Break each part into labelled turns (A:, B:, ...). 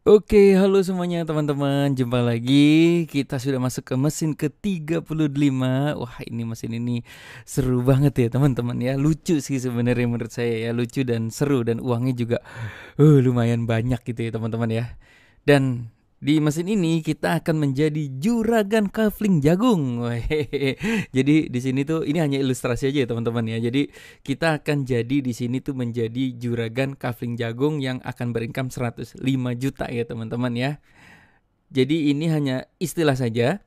A: Oke, halo semuanya teman-teman. Jumpa lagi. Kita sudah masuk ke mesin ke-35. Wah, ini mesin ini seru banget ya teman-teman ya. Lucu sih sebenarnya menurut saya ya. Lucu dan seru dan uangnya juga lumayan banyak gitu ya teman-teman ya. Dan di mesin ini kita akan menjadi juragan kafling jagung. Wehehe. Jadi di sini tuh ini hanya ilustrasi aja ya teman-teman ya. Jadi kita akan jadi di sini tuh menjadi juragan kafling jagung yang akan berincome 105 juta ya teman-teman ya. Jadi ini hanya istilah saja.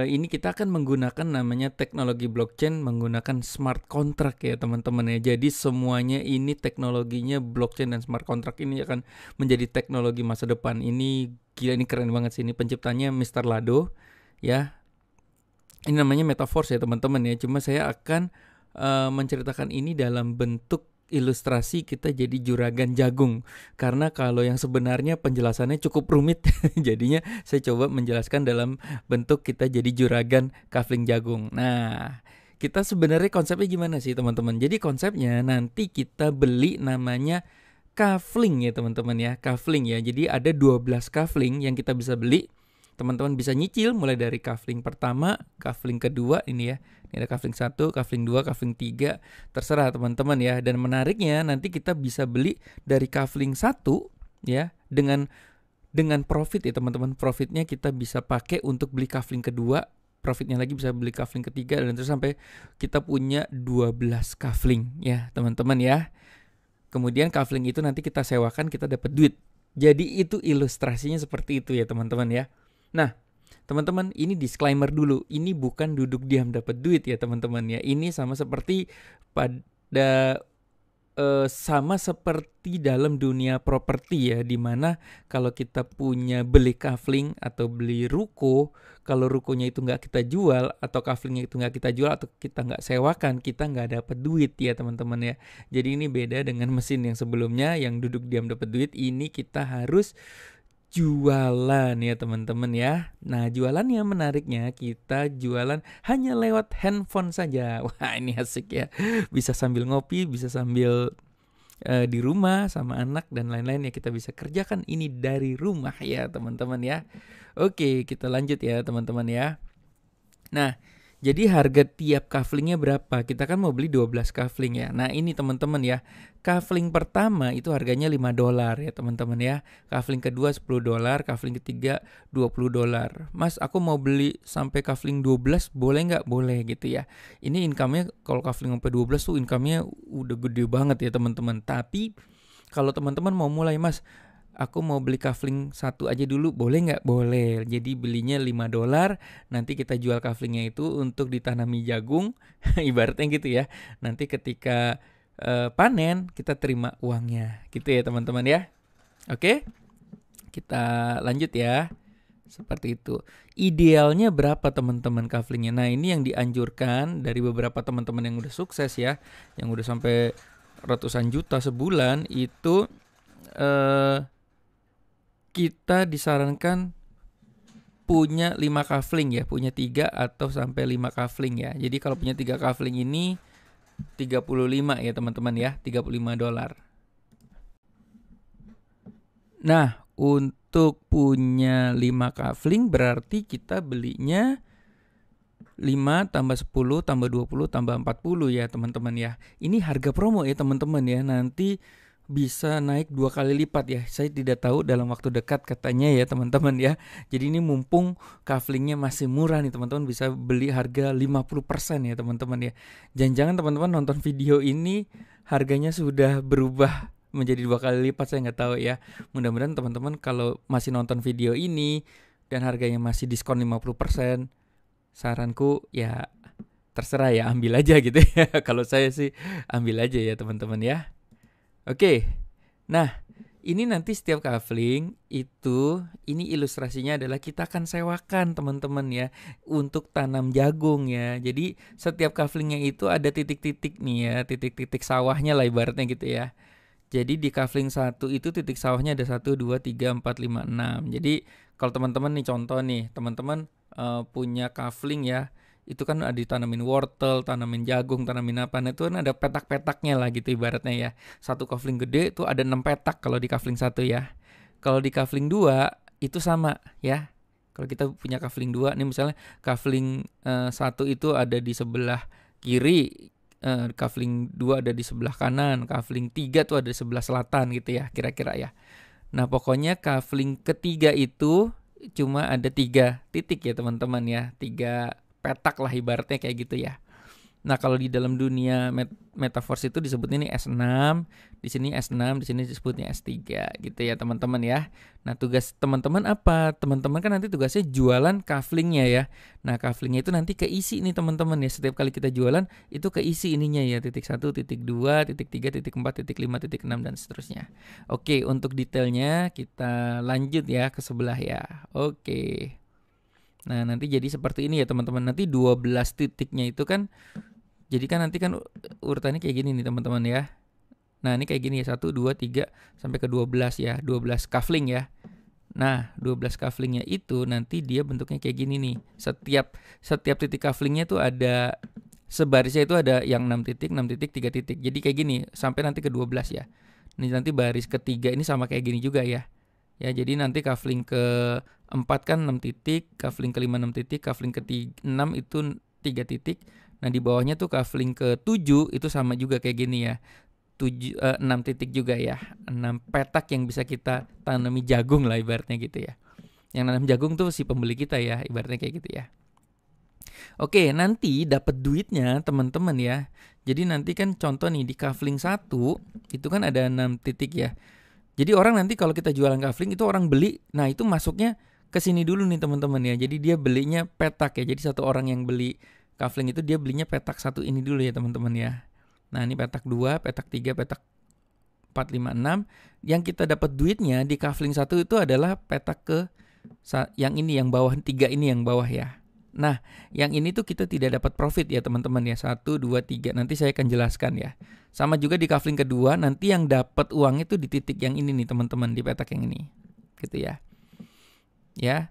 A: Ini kita akan menggunakan namanya teknologi blockchain menggunakan smart contract ya teman-teman ya. Jadi semuanya ini teknologinya blockchain dan smart contract ini akan menjadi teknologi masa depan. Ini gila, ini keren banget sih. Ini penciptanya Mr. Lado ya. Ini namanya Metaverse ya teman-teman ya. Cuma saya akan menceritakan ini dalam bentuk ilustrasi kita jadi juragan jagung. Karena kalau yang sebenarnya penjelasannya cukup rumit, jadinya saya coba menjelaskan dalam bentuk kita jadi juragan kafling jagung. Nah, kita sebenarnya konsepnya gimana sih teman-teman? Jadi konsepnya nanti kita beli namanya kafling ya teman-teman ya. Kafling ya. Jadi ada 12 kafling yang kita bisa beli. Teman-teman bisa nyicil mulai dari kafling pertama, kafling kedua ini ya. Ini ada kafling 1, kafling 2, kafling 3. Terserah teman-teman ya. Dan menariknya nanti kita bisa beli dari kafling 1 ya dengan profit ya teman-teman. Profitnya kita bisa pakai untuk beli kafling kedua, profitnya lagi bisa beli kafling ketiga dan terus sampai kita punya 12 kafling ya teman-teman ya. Kemudian kafling itu nanti kita sewakan, kita dapat duit. Jadi itu ilustrasinya seperti itu ya teman-teman ya. Nah, teman-teman, ini disclaimer dulu. Ini bukan duduk diam dapat duit ya, teman-teman ya. Ini sama seperti pada sama seperti dalam dunia properti ya, dimana kalau kita punya beli kafling atau beli ruko, kalau rukonya itu nggak kita jual atau kaflingnya itu nggak kita jual atau kita nggak sewakan, kita nggak dapat duit ya teman-teman ya. Jadi ini beda dengan mesin yang sebelumnya yang duduk diam dapat duit. Ini kita harus jualan ya teman-teman ya. Nah, jualannya menariknya kita jualan hanya lewat handphone saja. Wah, ini asik ya. Bisa sambil ngopi, bisa sambil di rumah sama anak dan lain-lain ya, kita bisa kerjakan ini dari rumah ya teman-teman ya. Oke, kita lanjut ya teman-teman ya. Nah, jadi harga tiap kaflingnya berapa? Kita kan mau beli 12 kafling ya. Nah, ini teman-teman ya. Kafling pertama itu harganya $5 ya teman-teman ya. Kafling kedua $10, kafling ketiga $20. Mas, aku mau beli sampai kafling 12 boleh nggak? Boleh gitu ya. Ini income-nya kalau kafling sampai 12 tuh income-nya udah gede banget ya teman-teman. Tapi kalau teman-teman mau mulai, Mas, aku mau beli kafling 1 aja dulu, boleh nggak? Boleh. Jadi belinya $5, nanti kita jual kaflingnya itu untuk ditanami jagung, ibaratnya gitu ya. Nanti ketika panen kita terima uangnya, gitu ya teman-teman ya. Oke, kita lanjut ya. Seperti itu. Idealnya berapa teman-teman kaflingnya? Nah, ini yang dianjurkan dari beberapa teman-teman yang udah sukses ya, yang udah sampai ratusan juta sebulan itu kita disarankan punya 5 kafling ya, punya 3 atau sampai 5 kafling ya. Jadi kalau punya 3 kafling ini 35 ya teman-teman ya, $35. Nah, untuk punya 5 kafling berarti kita belinya 5 tambah 10 tambah 20 tambah 40 ya teman-teman ya. Ini harga promo ya teman-teman ya. Nanti bisa naik 2 kali lipat ya. Saya tidak tahu dalam waktu dekat katanya ya teman-teman ya. Jadi ini mumpung kaflingnya masih murah nih teman-teman, bisa beli harga 50% ya teman-teman ya. Jangan-jangan teman-teman nonton video ini harganya sudah berubah menjadi 2 kali lipat, saya nggak tahu ya. Mudah-mudahan teman-teman kalau masih nonton video ini dan harganya masih diskon 50%, saranku ya terserah ya, ambil aja gitu ya. Kalau saya sih ambil aja ya teman-teman ya. Oke, nah ini nanti setiap kafling itu, ini ilustrasinya adalah kita akan sewakan teman-teman ya untuk tanam jagung ya. Jadi setiap kaflingnya itu ada titik-titik nih ya, titik-titik sawahnya lah ibaratnya gitu ya. Jadi di kafling 1 itu titik sawahnya ada 1, 2, 3, 4, 5, 6. Jadi kalau teman-teman nih contoh nih, teman-teman punya kafling ya, itu kan ada ditanamin wortel, tanamin jagung, tanamin apa. Nah itu kan ada petak-petaknya lah gitu ibaratnya ya. Satu kafling gede itu ada 6 petak kalau di kafling 1 ya. Kalau di kafling 2 itu sama ya. Kalau kita punya kafling 2 nih, misalnya kafling 1 itu ada di sebelah kiri, kafling 2 ada di sebelah kanan, kafling 3 tuh ada di sebelah selatan gitu ya, kira-kira ya. Nah, pokoknya kafling ketiga itu cuma ada 3 titik ya teman-teman ya. 3 petak lah ibaratnya kayak gitu ya. Nah, kalau di dalam dunia metaverse itu disebutnya ini S6, di sini S6, di sini disebutnya S3 gitu ya teman-teman ya. Nah, tugas teman-teman apa? Teman-teman kan nanti tugasnya jualan kaflingnya ya. Nah, kaflingnya itu nanti keisi nih teman-teman ya. Setiap kali kita jualan itu keisi ininya ya, titik 1, titik 2, titik 3, titik 4, titik 5, titik 6 dan seterusnya. Oke, untuk detailnya kita lanjut ya ke sebelah ya. Oke. Nah, nanti jadi seperti ini ya teman-teman. Nanti 12 titiknya itu kan, jadi kan nanti kan urutannya kayak gini nih teman-teman ya. Nah, ini kayak gini ya, 1, 2, 3 sampai ke 12 ya, 12 kafling ya. Nah, 12 kaflingnya itu nanti dia bentuknya kayak gini nih. Setiap titik kaflingnya tuh ada sebarisnya, itu ada yang 6 titik, 6 titik, 3 titik. Jadi kayak gini sampai nanti ke 12 ya. Ini nanti baris ketiga ini sama kayak gini juga ya. Ya, jadi nanti kafling ke-4 kan 6 titik, kafling ke-5 6 titik, kafling ke-6 itu 3 titik. Nah, di bawahnya tuh kafling ke-7 itu sama juga kayak gini ya. 6 titik juga ya. 6 petak yang bisa kita tanami jagung lah ibaratnya gitu ya. Yang nanam jagung tuh si pembeli kita ya, ibaratnya kayak gitu ya. Oke, nanti dapat duitnya teman-teman ya. Jadi nanti kan contoh nih di kafling 1 itu kan ada 6 titik ya. Jadi orang nanti kalau kita jualan kafling itu orang beli, nah itu masuknya ke sini dulu nih teman-teman ya. Jadi dia belinya petak ya. Jadi satu orang yang beli kafling itu dia belinya petak 1 ini dulu ya teman-teman ya. Nah, ini petak 2, petak 3, petak 4, 5, 6. Yang kita dapat duitnya di kafling 1 itu adalah petak ke yang ini, yang bawah 3 ini, yang bawah ya. Nah, yang ini tuh kita tidak dapat profit ya teman-teman ya. 1, 2, 3. Nanti saya akan jelaskan ya. Sama juga di kafling kedua, nanti yang dapat uangnya tuh di titik yang ini nih teman-teman, di petak yang ini. Gitu ya. Ya.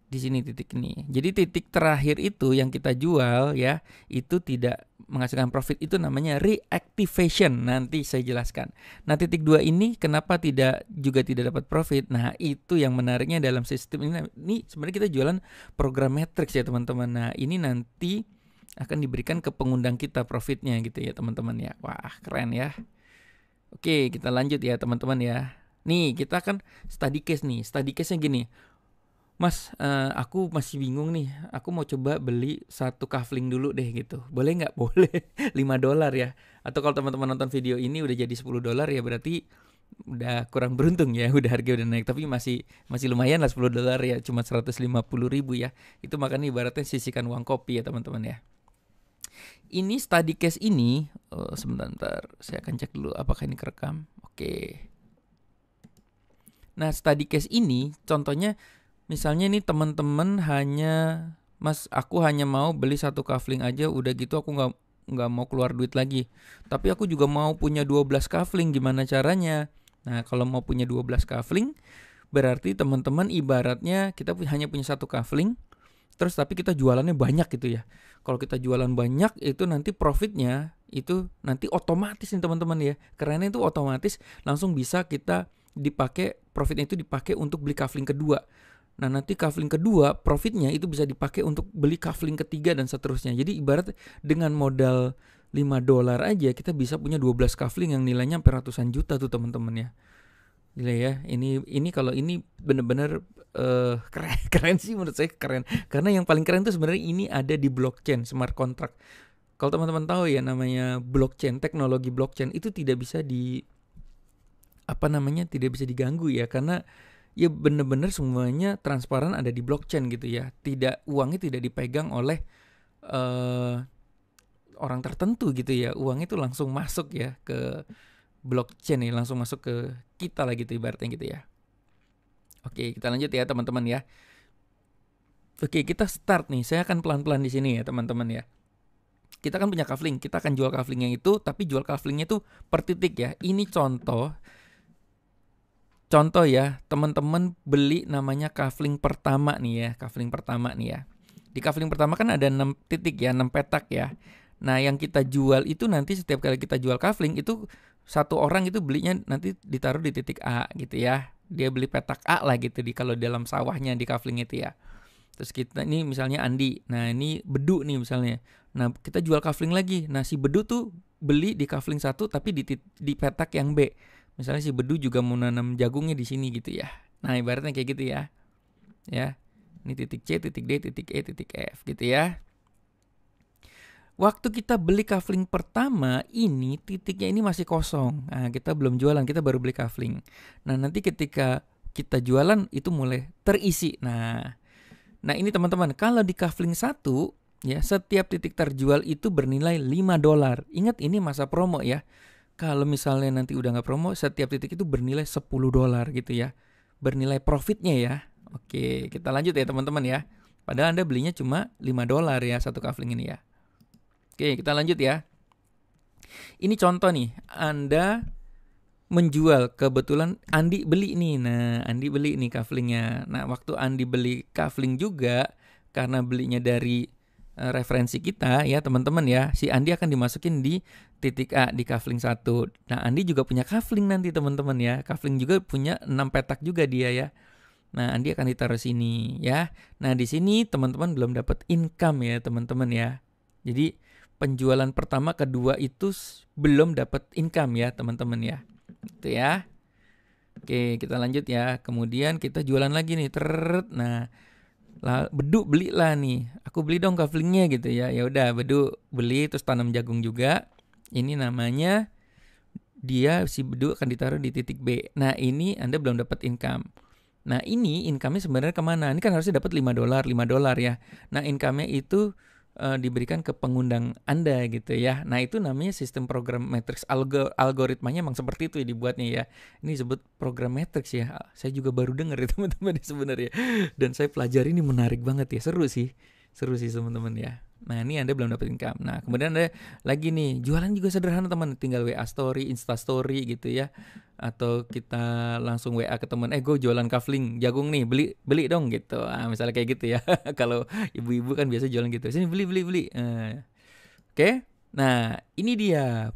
A: Di sini titik ini. Jadi titik terakhir itu yang kita jual ya, itu tidak menghasilkan profit, itu namanya reactivation. Nanti saya jelaskan. Nah, titik 2 ini kenapa tidak dapat profit? Nah, itu yang menariknya dalam sistem ini. Ini sebenarnya kita jualan program matrix ya teman-teman. Nah, ini nanti akan diberikan ke pengundang kita profitnya gitu ya teman-teman ya. Wah, keren ya. Oke, kita lanjut ya teman-teman ya. Nih, kita kan study case nih. Study case-nya gini. Mas, aku masih bingung nih. Aku mau coba beli 1 kafling dulu deh gitu. Boleh nggak? Boleh. $5 ya. Atau kalau teman-teman nonton video ini udah jadi $10 ya, berarti udah kurang beruntung ya. Udah harga udah naik. Tapi masih lumayan lah $10 ya. Cuma 150.000 ya. Itu makanya ibaratnya sisihkan uang kopi ya teman-teman ya. Ini study case ini, sebentar. Saya akan cek dulu apakah ini kerekam. Oke. Nah, study case ini contohnya, misalnya nih teman-teman Mas, aku hanya mau beli 1 kafling aja, udah gitu aku nggak mau keluar duit lagi. Tapi aku juga mau punya 12 kafling, gimana caranya? Nah, kalau mau punya 12 kafling, berarti teman-teman ibaratnya kita hanya punya 1 kafling, terus tapi kita jualannya banyak gitu ya. Kalau kita jualan banyak, itu nanti profitnya itu nanti otomatis nih teman-teman ya. Kerennya itu otomatis langsung bisa kita dipakai, profitnya itu dipakai untuk beli kafling kedua. Nah, nanti kafling kedua profitnya itu bisa dipakai untuk beli kafling ketiga dan seterusnya. Jadi ibarat dengan modal $5 aja kita bisa punya 12 kafling yang nilainya sampai ratusan juta tuh teman-teman ya. Gila ya. Ini kalau ini benar-benar keren sih menurut saya, keren. Karena yang paling keren tuh sebenarnya ini ada di blockchain, smart contract. Kalau teman-teman tahu ya, namanya blockchain, teknologi blockchain itu tidak bisa tidak bisa diganggu ya, karena ya benar-benar semuanya transparan, ada di blockchain gitu ya. Uangnya tidak dipegang oleh orang tertentu gitu ya. Uang itu langsung masuk ya ke blockchain ya, langsung masuk ke kita lah gitu ibaratnya gitu ya. Oke, kita lanjut ya teman-teman ya. Oke, kita start nih. Saya akan pelan-pelan di sini ya teman-teman ya. Kita kan punya kafling, kita akan jual kaflingnya itu, tapi jual kaflingnya itu per titik ya. Ini contoh ya, teman-teman beli namanya kafling pertama nih ya, kafling pertama nih ya. Di kafling pertama kan ada 6 titik ya, 6 petak ya. Nah, yang kita jual itu nanti setiap kali kita jual kafling itu satu orang itu belinya nanti ditaruh di titik A gitu ya. Dia beli petak A lah gitu kalau dalam sawahnya di kafling itu ya. Terus kita ini misalnya Andi. Nah, ini Bedu nih misalnya. Nah, kita jual kafling lagi. Nah, si Bedu tuh beli di kafling 1 tapi di petak yang B. Misalnya si Bedu juga mau nanam jagungnya di sini gitu ya. Nah, ibaratnya kayak gitu ya. Ya. Ini titik C, titik D, titik E, titik F gitu ya. Waktu kita beli kafling pertama ini titiknya ini masih kosong. Nah, kita belum jualan, kita baru beli kafling. Nah, nanti ketika kita jualan itu mulai terisi. Nah ini teman-teman, kalau di kafling 1 ya, setiap titik terjual itu bernilai $5. Ingat ini masa promo ya. Kalau misalnya nanti udah nggak promo, setiap titik itu bernilai $10 gitu ya. Bernilai profitnya ya. Oke, kita lanjut ya teman-teman ya. Padahal Anda belinya cuma $5 ya satu kafling ini ya. Oke, kita lanjut ya. Ini contoh nih, Anda menjual, kebetulan Andi beli nih. Nah, Andi beli nih kaflingnya. Nah, waktu Andi beli kafling juga, karena belinya dari referensi kita ya teman-teman ya, si Andi akan dimasukin di titik A di kafling 1. Nah, Andi juga punya kafling nanti teman-teman ya. Kafling juga punya 6 petak juga dia ya. Nah, Andi akan ditaruh sini ya. Nah, di sini teman-teman belum dapat income ya teman-teman ya. Jadi penjualan pertama kedua itu belum dapat income ya teman-teman ya. Gitu ya. Oke, kita lanjut ya. Kemudian kita jualan lagi nih. Nah, Bedu beli lah nih. Aku beli dong kaflingnya gitu ya. Ya udah, Bedu beli terus tanam jagung juga. Ini namanya si Bedu akan ditaruh di titik B. Nah, ini Anda belum dapat income. Nah, ini income-nya sebenarnya kemana? Ini kan harusnya dapat $5 ya. Nah, income-nya itu diberikan ke pengundang Anda gitu ya. Nah, itu namanya sistem program matrix. Algoritmanya emang seperti itu ya dibuatnya ya. Ini disebut program matrix ya. Saya juga baru dengar ya teman-teman sebenarnya. Dan saya pelajari, ini menarik banget ya. Seru sih teman-teman ya. Nah, ini Anda belum dapat income. Nah, kemudian Anda lagi nih, jualan juga sederhana teman, tinggal WA story, Insta story gitu ya. Atau kita langsung WA ke teman, gue jualan kafling jagung nih, beli dong gitu. Misalnya kayak gitu ya. Kalau ibu-ibu kan biasa jualan gitu. Sini beli. Oke. Nah, ini dia.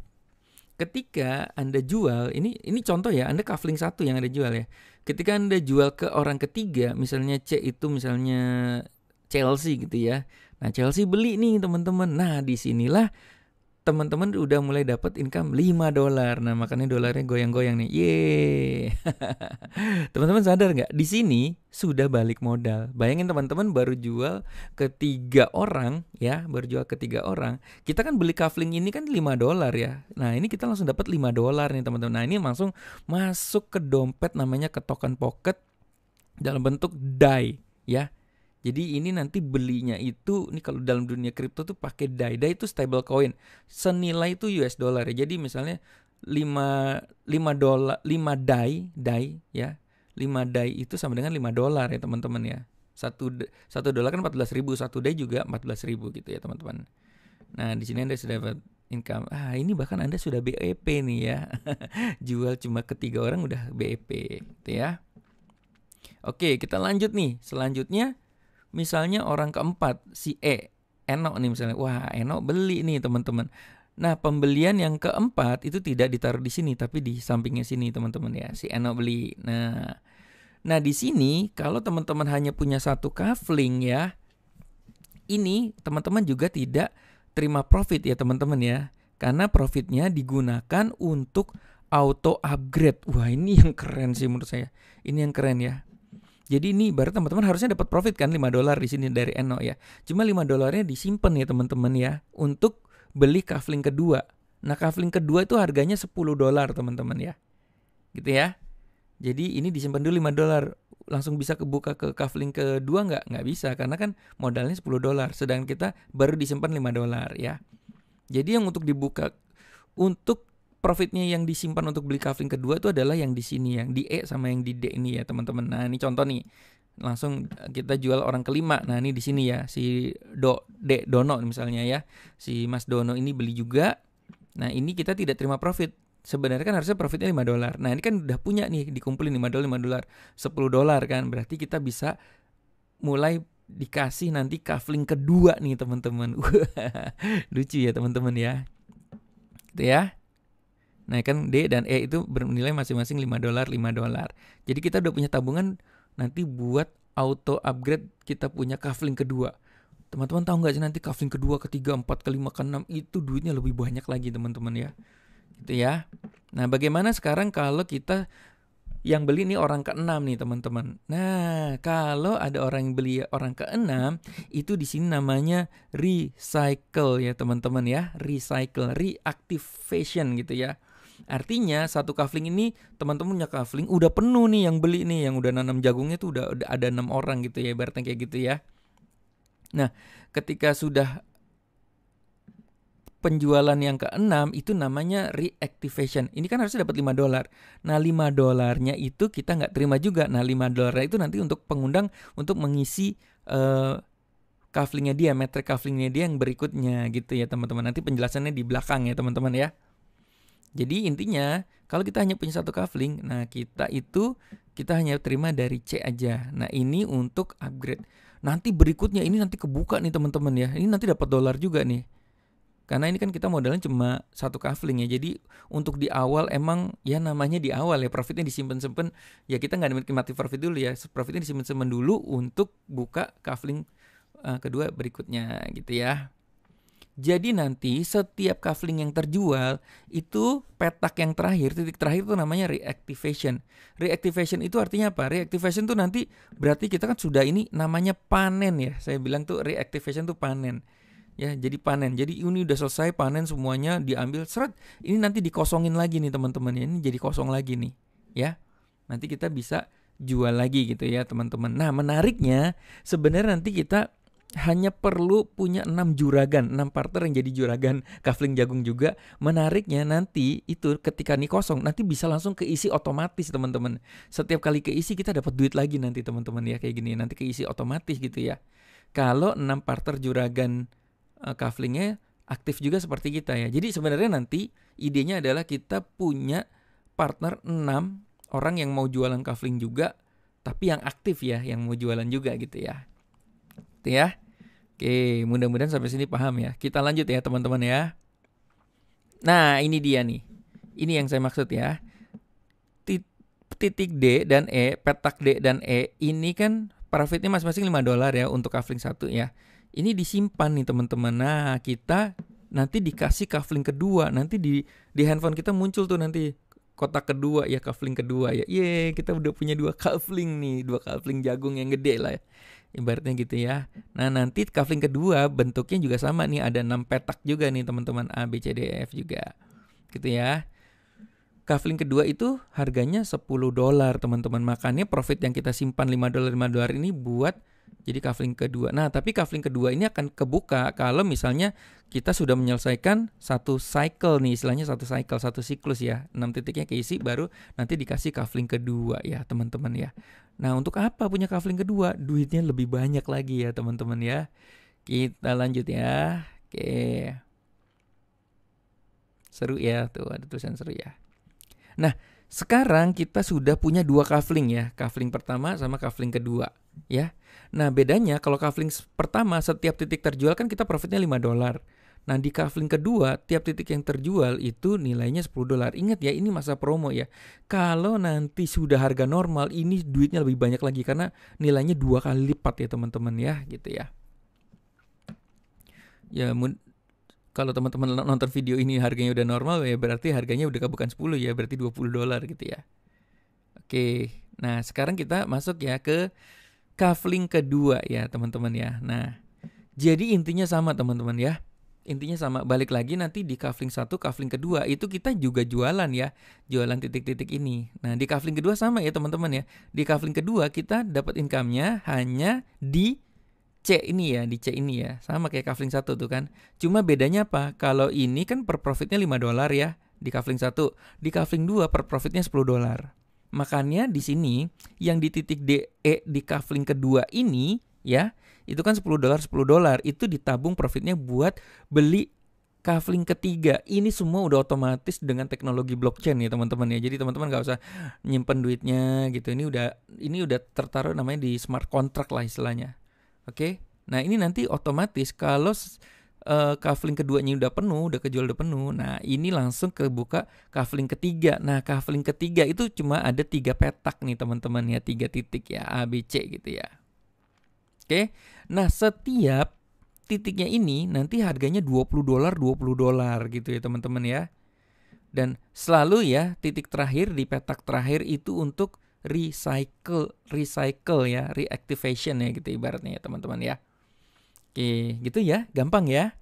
A: Ketika Anda jual, ini contoh ya, Anda kafling 1 yang Anda jual ya. Ketika Anda jual ke orang ketiga, misalnya C itu misalnya Chelsea gitu ya. Nah, Chelsea beli nih teman-teman. Nah, disinilah teman-teman udah mulai dapat income $5. Nah, makanya dolarnya goyang-goyang nih. Yeay. Teman-teman sadar nggak? Di sini sudah balik modal. Bayangin teman-teman baru jual ke 3 orang ya, Kita kan beli kafling ini kan $5 ya. Nah, ini kita langsung dapat $5 nih teman-teman. Nah, ini langsung masuk ke dompet, namanya ke token pocket dalam bentuk DAI ya. Jadi ini nanti belinya itu, ini kalau dalam dunia kripto tuh pakai DAI. DAI itu stable coin. Senilai itu US dollar ya. Jadi misalnya 5 DAI ya. 5 DAI itu sama dengan $5 ya teman-teman ya. 1 dolar kan 14.000, 1 DAI juga 14.000 gitu ya teman-teman. Nah, di sini Anda sudah dapat income. Ini bahkan Anda sudah BEP nih ya. Jual cuma ke 3 orang udah BEP gitu ya. Oke, kita lanjut nih. Selanjutnya misalnya orang keempat, si Eno nih misalnya. Wah, Eno beli nih teman-teman. Nah, pembelian yang keempat itu tidak ditaruh di sini, tapi di sampingnya sini teman-teman ya. Si Eno beli. Nah di sini kalau teman-teman hanya punya 1 kafling ya, ini teman-teman juga tidak terima profit ya teman-teman ya. Karena profitnya digunakan untuk auto upgrade. Wah, ini yang keren sih menurut saya. Ini yang keren ya. Jadi ini berarti teman-teman harusnya dapat profit kan $5 di sini dari Eno ya. Cuma $5-nya disimpan ya teman-teman ya untuk beli kafling kedua. Nah, kafling kedua itu harganya $10 teman-teman ya. Gitu ya. Jadi ini disimpan dulu $5. Langsung bisa kebuka ke kafling kedua nggak bisa karena kan modalnya $10. Sedangkan kita baru disimpan $5 ya. Jadi yang untuk dibuka untuk profitnya yang disimpan untuk beli kafling kedua itu adalah yang di sini, yang di E sama yang di D ini ya teman-teman. Nah, ini contoh nih. Langsung kita jual orang kelima. Nah, ini di sini ya, si Dono misalnya ya. Si Mas Dono ini beli juga. Nah, ini kita tidak terima profit. Sebenarnya kan harusnya profitnya $5. Nah, ini kan udah punya nih, dikumpulin $5, $10 kan. Berarti kita bisa mulai dikasih nanti kafling kedua nih teman-teman. Lucu ya teman-teman ya. Gitu ya. Nah kan D dan E itu bernilai masing-masing $5, $5. Jadi kita udah punya tabungan nanti buat auto upgrade kita punya kafling kedua. Teman-teman tahu nggak sih nanti kafling kedua, ketiga, empat, kelima, keenam itu duitnya lebih banyak lagi teman-teman ya. Gitu ya. Nah bagaimana sekarang kalau kita yang beli nih orang ke-6 nih teman-teman. Nah, kalau ada orang yang beli orang ke-6, itu di sini namanya recycle ya teman-teman ya. Recycle, reactivation gitu ya. Artinya satu kafling ini teman-teman punya kafling udah penuh nih yang beli nih, yang udah nanam jagungnya tuh udah ada 6 orang gitu ya, ibaratnya kayak gitu ya. Nah, ketika sudah penjualan yang ke-6 itu namanya reactivation. Ini kan harusnya dapat $5. Nah, $5-nya itu kita nggak terima juga. Nah, $5 itu nanti untuk pengundang untuk mengisi kaflingnya dia, metric kaflingnya dia yang berikutnya gitu ya teman-teman. Nanti penjelasannya di belakang ya teman-teman ya. Jadi intinya kalau kita hanya punya satu kafling, nah kita hanya terima dari C aja. Nah, ini untuk upgrade. Nanti berikutnya ini nanti kebuka nih teman-teman ya. Ini nanti dapat $, juga nih. Karena ini kan kita modalnya cuma satu kafling ya. Jadi untuk di awal emang ya namanya di awal ya, profitnya disimpan-simpan. Ya kita nggak nikmati profit dulu ya. Profitnya disimpan-simpan dulu untuk buka kafling kedua berikutnya gitu ya. Jadi nanti setiap kafling yang terjual itu petak yang terakhir, titik terakhir itu namanya reactivation. Reactivation itu artinya apa? Reactivation itu nanti berarti kita kan sudah ini namanya panen ya. Saya bilang tuh reactivation tuh panen. Ya, jadi panen. Jadi ini udah selesai panen semuanya, diambil seret. Ini nanti dikosongin lagi nih teman-teman ya. Ini jadi kosong lagi nih, ya. Nanti kita bisa jual lagi gitu ya, teman-teman. Nah, menariknya sebenarnya nanti kita hanya perlu punya 6 juragan, 6 partner yang jadi juragan kafling jagung juga. Menariknya nanti itu ketika nih kosong, nanti bisa langsung keisi otomatis, teman-teman. Setiap kali keisi kita dapat duit lagi nanti, teman-teman ya, kayak gini. Nanti keisi otomatis gitu ya. Kalau 6 partner juragan kaflingnya aktif juga seperti kita ya. Jadi sebenarnya nanti idenya adalah kita punya partner 6 orang yang mau jualan kafling juga, tapi yang aktif ya, yang mau jualan juga gitu ya. Gitu ya. Oke, mudah-mudahan sampai sini paham ya. Kita lanjut ya teman-teman ya. Nah, ini dia nih. Ini yang saya maksud ya. Titik D dan E, petak D dan E ini kan profitnya masing-masing $5 ya untuk kafling satu ya. Ini disimpan nih teman-teman. Nah, kita nanti dikasih kafling kedua. Nanti di handphone kita muncul tuh nanti kotak kedua ya, kafling kedua ya. Yeay, kita udah punya 2 kafling nih, 2 kafling jagung yang gede lah ya. Ibaratnya gitu ya. Nah, nanti kafling kedua bentuknya juga sama nih, ada 6 petak juga nih teman-teman, A, B, C, D, E, F juga. Gitu ya. Kafling kedua itu harganya $10 teman-teman. Makanya profit yang kita simpan $5 ini buat jadi kafling kedua. Nah, tapi kafling kedua ini akan kebuka kalau misalnya kita sudah menyelesaikan satu cycle nih, istilahnya satu cycle, satu siklus ya. 6 titiknya keisi baru nanti dikasih kafling kedua ya, teman-teman ya. Nah, untuk apa punya kafling kedua? Duitnya lebih banyak lagi ya, teman-teman ya. Kita lanjut ya. Oke. Seru ya, tuh ada tulisan seru ya. Nah, sekarang kita sudah punya 2 kafling ya. Kafling pertama sama kafling kedua ya. Nah, bedanya kalau kafling pertama setiap titik terjual kan kita profitnya $5. Nah, di kafling kedua tiap titik yang terjual itu nilainya $10. Ingat ya, ini masa promo ya. Kalau nanti sudah harga normal, ini duitnya lebih banyak lagi karena nilainya 2 kali lipat ya teman-teman ya, gitu ya. Ya, kalau teman-teman nonton video ini harganya udah normal ya berarti harganya udah bukan 10 ya, berarti $20 gitu ya. Oke, nah sekarang kita masuk ya ke kafling kedua ya teman-teman ya. Nah, jadi intinya sama teman-teman ya. Intinya sama, balik lagi nanti di kafling 1, kafling kedua itu kita juga jualan ya. Jualan titik-titik ini. Nah, di kafling kedua sama ya teman-teman ya. Di kafling kedua kita dapat income-nya hanya di C ini ya, di C ini ya. Sama kayak kafling 1 tuh kan. Cuma bedanya apa? Kalau ini kan per profitnya $5 ya di kafling 1. Di kafling 2 per profitnya $10. Makanya di sini yang di titik D, E di kafling kedua ini ya, itu kan $10 itu ditabung profitnya buat beli kafling ketiga. Ini semua udah otomatis dengan teknologi blockchain ya teman-teman ya. Jadi teman-teman nggak usah nyimpen duitnya gitu. Ini udah tertaruh namanya di smart contract lah istilahnya. Oke. Nah, ini nanti otomatis kalau kafling keduanya udah penuh, udah kejual udah penuh. Nah, ini langsung kebuka kafling ketiga. Nah, kafling ketiga itu cuma ada 3 petak nih teman-teman ya, 3 titik ya, A, B, C gitu ya. Oke. Nah, setiap titiknya ini nanti harganya $20 gitu ya teman-teman ya. Dan selalu ya titik terakhir di petak terakhir itu untuk recycle ya, reactivation ya gitu ibaratnya ya teman-teman ya. Oke, gitu ya, gampang ya.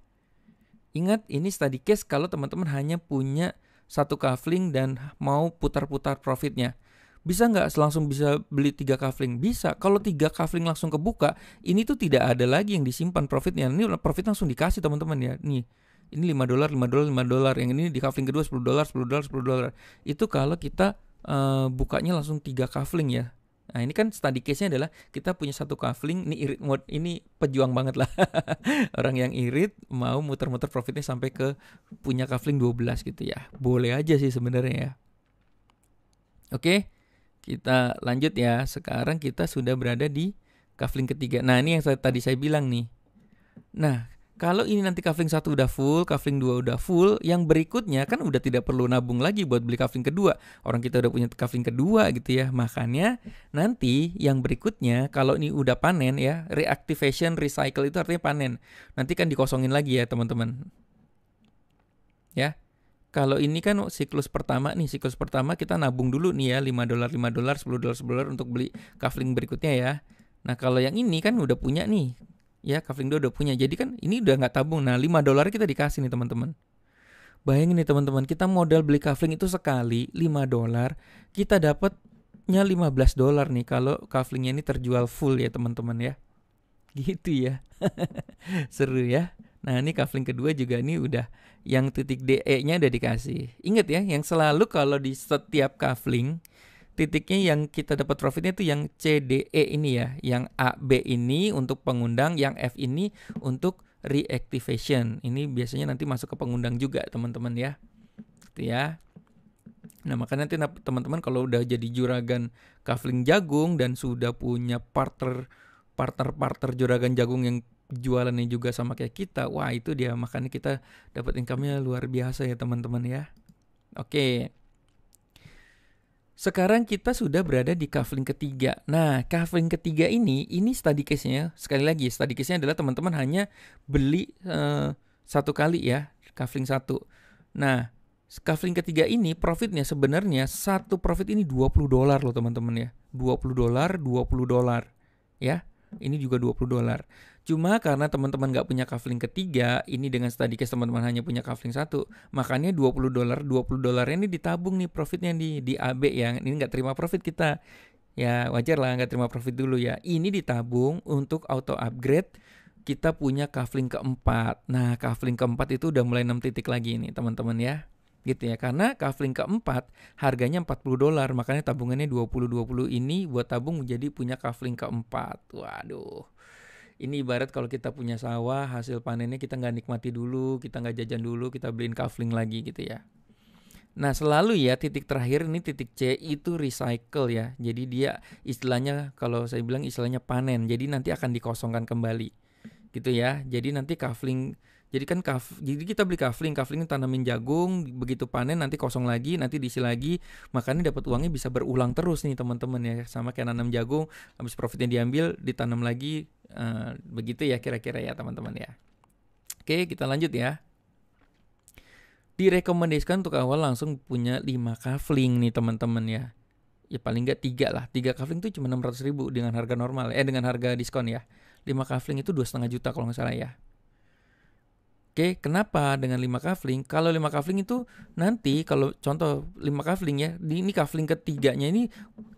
A: Ingat ini study case kalau teman-teman hanya punya satu kafling dan mau putar-putar profitnya. Bisa nggak langsung bisa beli 3 kafling? Bisa. Kalau 3 kafling langsung kebuka, ini tuh tidak ada lagi yang disimpan profitnya. Ini profit langsung dikasih teman-teman ya. Nih, ini $5, $5, $5. Yang ini di kafling kedua $10, $10, $10. Itu kalau kita bukanya langsung 3 kafling ya. Nah, ini kan study case-nya adalah kita punya satu kafling, ini irit mode, ini pejuang banget lah. Orang yang irit mau muter-muter profitnya sampai ke punya kafling 12 gitu ya. Boleh aja sih sebenarnya ya. Oke. Kita lanjut ya. Sekarang kita sudah berada di kafling ketiga. Nah, ini yang tadi saya bilang nih. Nah, kalau ini nanti kafling 1 udah full, kafling 2 udah full, yang berikutnya kan udah tidak perlu nabung lagi buat beli kafling kedua. Orang kita udah punya kafling kedua gitu ya. Makanya nanti yang berikutnya kalau ini udah panen ya, reactivation, recycle itu artinya panen. Nanti kan dikosongin lagi ya teman-teman. Ya. Kalau ini kan siklus pertama nih, siklus pertama kita nabung dulu nih ya, $5, $5, $10, $10 untuk beli kafling berikutnya ya. Nah, kalau yang ini kan udah punya nih, ya kafling 2 udah punya. Jadi kan ini udah nggak tabung. Nah, $5 kita dikasih nih teman-teman. Bayangin nih teman-teman, kita modal beli kafling itu sekali $5, kita dapatnya $15 nih kalau kaflingnya ini terjual full ya teman-teman ya. Gitu ya. Seru ya. Nah, ini kafling kedua juga ini udah yang titik DE-nya udah dikasih. Ingat ya, yang selalu kalau di setiap kafling titiknya yang kita dapat profitnya itu yang CDE ini ya, yang AB ini untuk pengundang, yang F ini untuk reactivation. Ini biasanya nanti masuk ke pengundang juga, teman-teman ya. Gitu ya. Nah, makanya nanti teman-teman kalau udah jadi juragan kafling jagung dan sudah punya partner juragan jagung yang jualannya juga sama kayak kita, wah itu dia, makanya kita dapat income-nya luar biasa ya teman-teman ya. Oke. Sekarang kita sudah berada di kafling ketiga. Nah, kafling ketiga ini study case-nya, sekali lagi study case-nya adalah teman-teman hanya beli satu kali ya, kafling 1. Nah, kafling ketiga ini profitnya sebenarnya satu profit ini $20 loh teman-teman ya. $20 ya. Ini juga $20. Cuma karena teman-teman nggak punya kafling ketiga, ini dengan study case teman-teman hanya punya kafling 1, makanya $20 ini ditabung nih profitnya di AB ya. Ini nggak terima profit kita. Ya wajar lah nggak terima profit dulu ya. Ini ditabung untuk auto upgrade kita punya kafling keempat. Nah, kafling keempat itu udah mulai 6 titik lagi nih teman-teman ya. Gitu ya, karena kafling keempat harganya $40, makanya tabungannya 20 ini buat tabung menjadi punya kafling keempat. Waduh, ini ibarat kalau kita punya sawah, hasil panennya kita nggak nikmati dulu, kita nggak jajan dulu, kita beliin kafling lagi gitu ya. Nah, selalu ya titik terakhir ini titik C itu recycle ya. Jadi dia istilahnya, kalau saya bilang istilahnya panen, jadi nanti akan dikosongkan kembali gitu ya. Jadi nanti kafling, jadi kan jadi kita beli kafling tanamin jagung, begitu panen nanti kosong lagi, nanti diisi lagi, makanya dapat uangnya bisa berulang terus nih teman-teman ya. Sama kayak nanam jagung, habis profitnya diambil, ditanam lagi, begitu ya kira-kira ya teman-teman ya. Oke, kita lanjut ya. Direkomendasikan untuk awal langsung punya 5 kafling nih teman-teman ya. Ya paling nggak 3 lah. 3 kafling itu cuma 600.000 dengan harga normal, dengan harga diskon ya. 5 kafling itu 2,5 juta kalau nggak salah ya. Oke, kenapa dengan 5 kafling? Kalau 5 kafling itu nanti kalau contoh 5 kafling ya, ini kafling ketiganya ini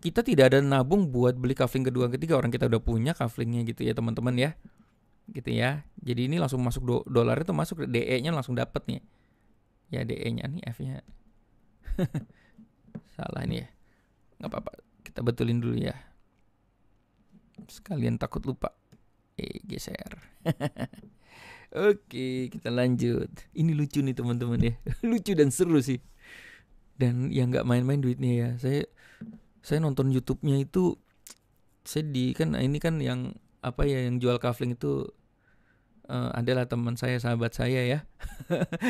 A: kita tidak ada nabung buat beli kafling kedua ketiga, orang kita udah punya kaflingnya gitu ya teman-teman ya. Gitu ya. Jadi ini langsung masuk dolar itu masuk, DE-nya langsung dapat nih. Ya DE-nya nih, F-nya. Salah nih ya. Nggak apa-apa, kita betulin dulu ya. Sekalian takut lupa. Geser. Oke, kita lanjut. Ini lucu nih teman-teman ya. Lucu dan seru sih. Dan yang nggak main-main duitnya ya. Saya nonton YouTube-nya itu sedih kan. Ini kan yang apa ya, yang jual kafling itu adalah teman saya, sahabat saya ya.